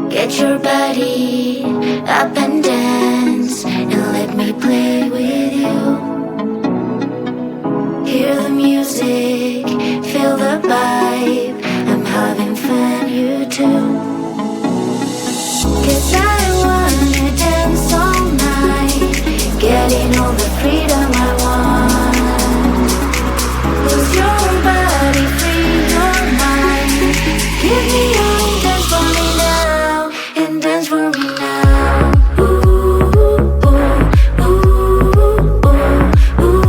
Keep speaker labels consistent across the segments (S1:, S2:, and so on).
S1: Get your body up and dance, and let me play with you. Hear the music, feel the vibe. I'm having fun, you too. 'Cause I wanna dance all night, getting all the freedom I want. Lose your body, free your mind. Give me your dance for me now, and dance for me now. Ooh, ooh, ooh, ooh, ooh,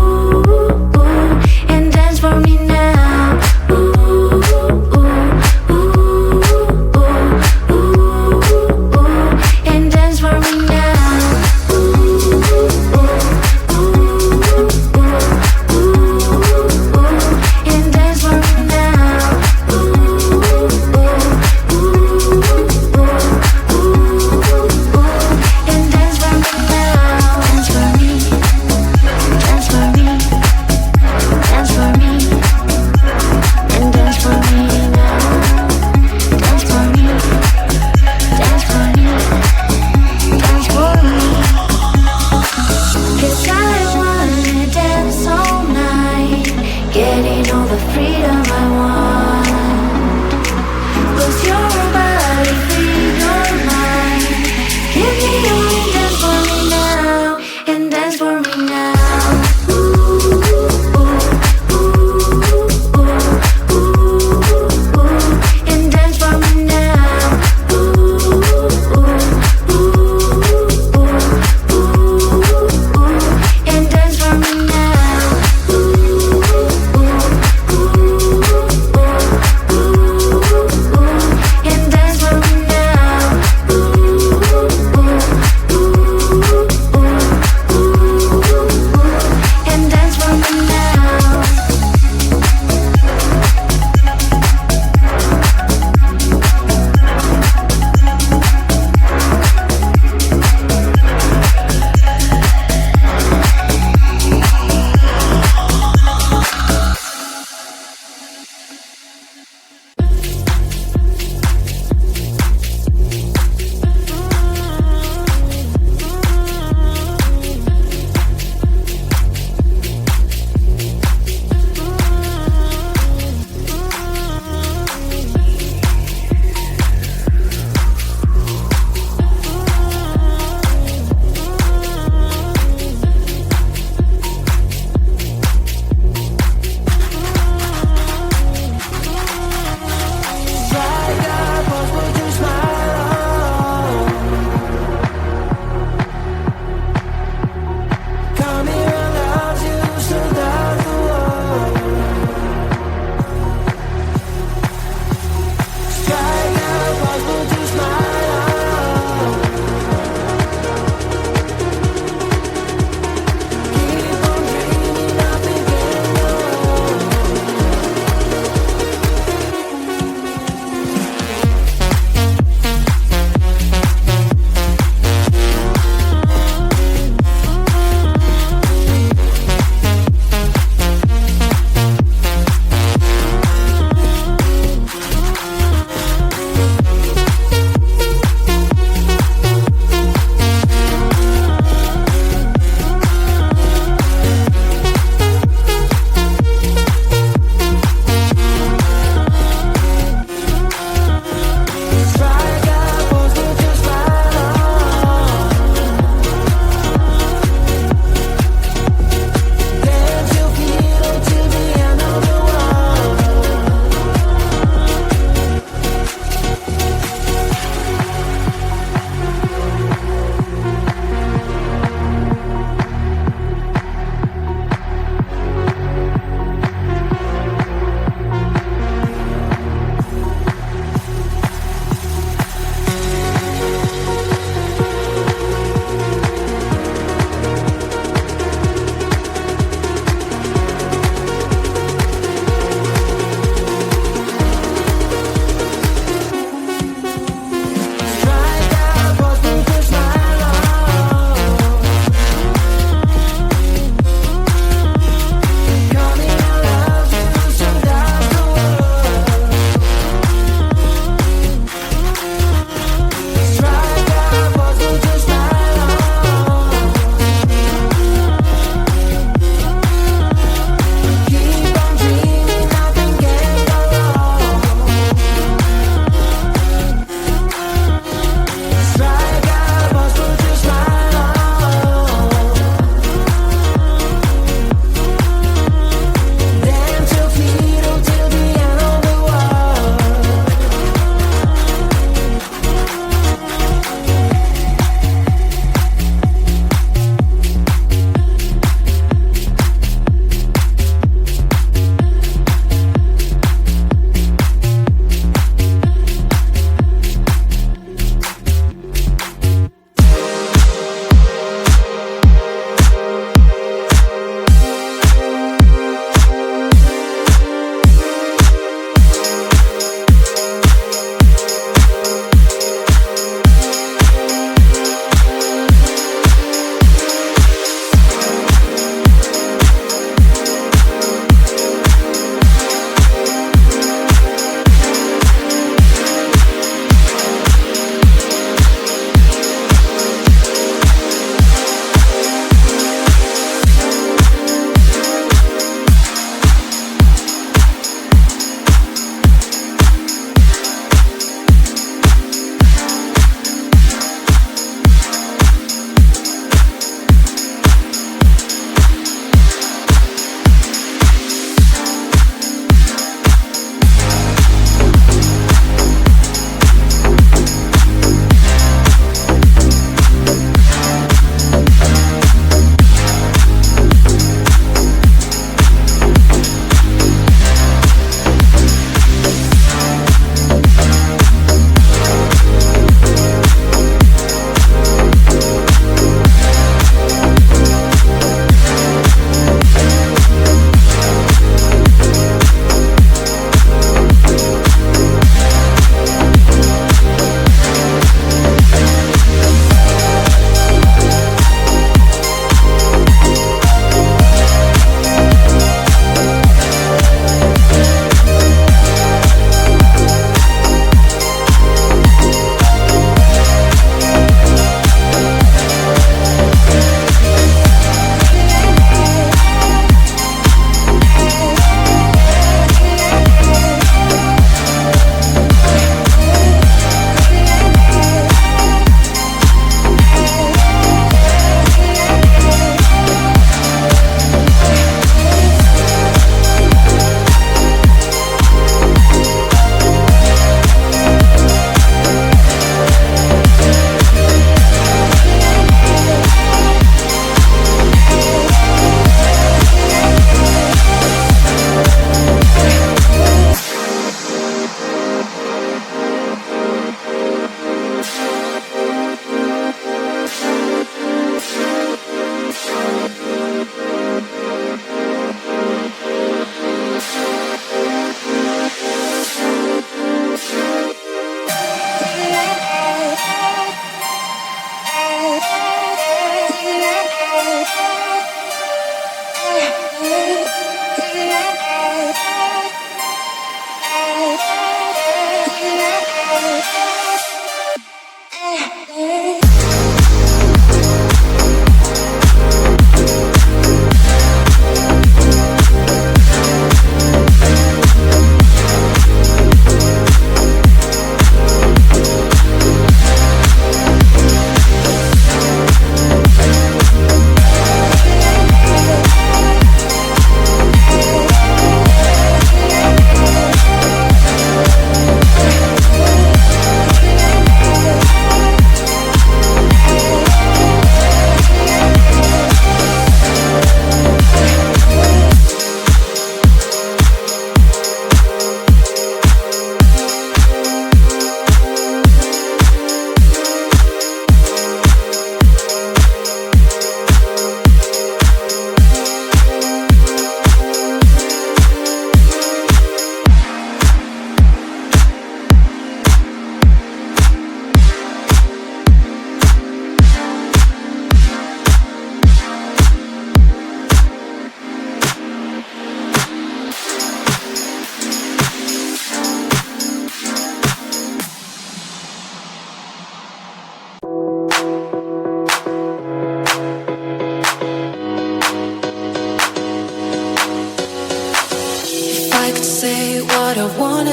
S1: ooh, and dance for me now. Ooh, ooh, ooh, ooh, ooh, and dance for me now. Ooh, ooh, ooh, ooh, ooh, ooh,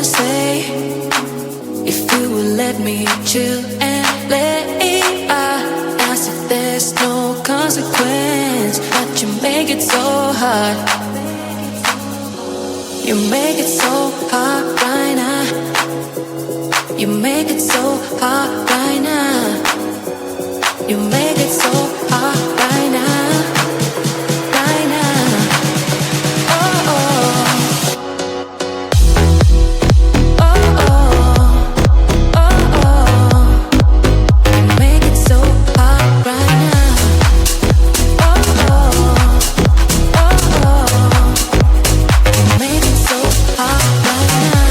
S1: say, if you would let me chill and lay as if there's no consequence. But you make it so hard. You make it so hard right now. You make it so hard right now. You make it so hard right now. Right now. Oh, oh. Oh, oh. Oh, oh. You make it so hard right now. Oh, oh. Oh, oh. You make it so hard right now.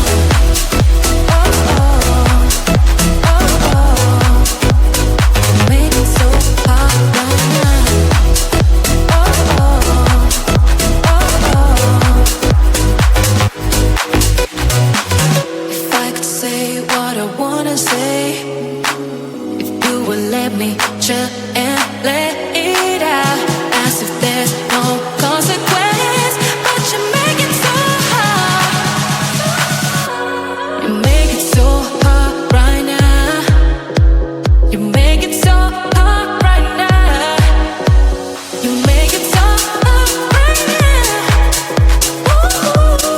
S1: Chill and let it out as if there's no consequence. But you make it so hard. You make it so hard right now. You make it so hard right now. You make it so hard right now. Ooh.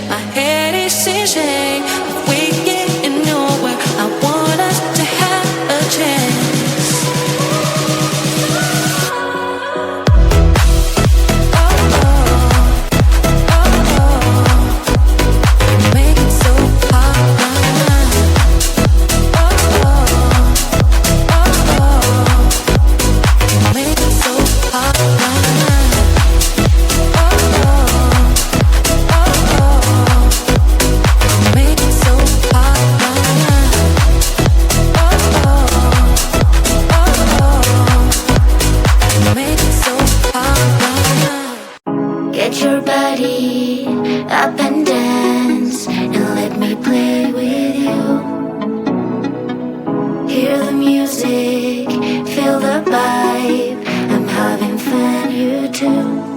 S1: My head is in shame. If we get nowhere, I want us to have a chance. Oh, oh, oh, oh. You make it so hard right now. Oh, oh, oh, oh. You make it so hard right now. Get your body up and dance, and let me play with you. Hear the music, feel the vibe. I'm having fun, you too.